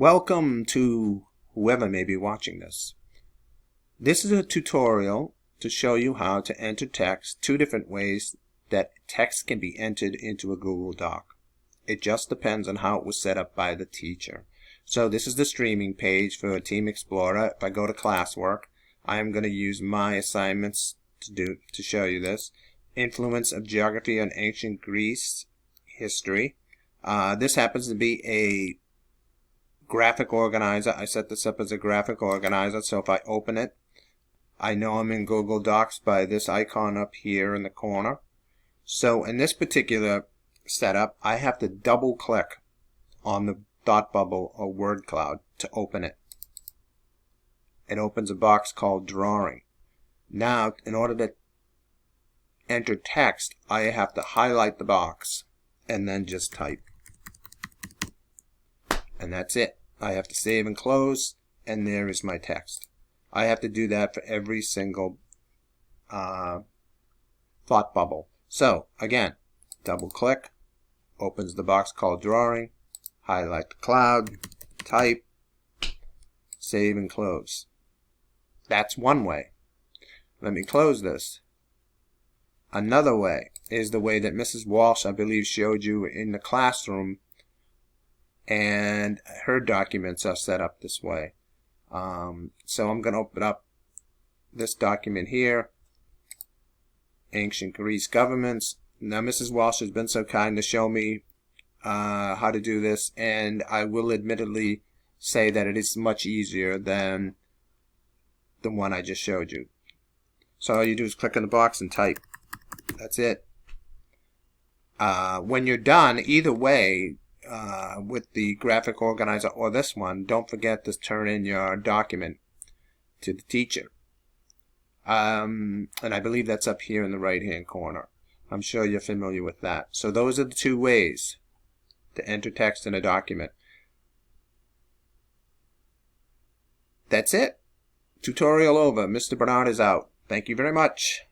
Welcome to whoever may be watching this. This is a tutorial to show you how to enter text two different ways that text can be entered into a Google Doc. It just depends on how it was set up by the teacher. So this is the streaming page for Team Explorer. If I go to classwork, I am going to use my assignments to show you this. Influence of Geography on Ancient Greece History. This happens to be a graphic organizer. I set this up as a graphic organizer, so if I open it, I know I'm in Google Docs by this icon up here in the corner. So in this particular setup, I have to double click on the thought bubble or word cloud to open it. It opens a box called Drawing. Now, in order to enter text, I have to highlight the box and then just type. And that's it. I have to save and close, and there is my text. I have to do that for every single thought bubble. So, again, double click, opens the box called Drawing, highlight the cloud, type, save and close. That's one way. Let me close this. Another way is the way that Mrs. Walsh, I believe, showed you in the classroom, and her documents are set up this way. So I'm going to open up this document here, Ancient Greece Governments. Now Mrs. Walsh has been so kind to show me how to do this, and I will admittedly say that it is much easier than the one I just showed you. So all you do is click on the box and type. That's it. When you're done, either way, with the graphic organizer or this one, don't forget to turn in your document to the teacher. And I believe that's up here in the right hand corner. I'm sure you're familiar with that. So those are the two ways to enter text in a document. That's it. Tutorial over. Mr. Bernard is out. Thank you very much.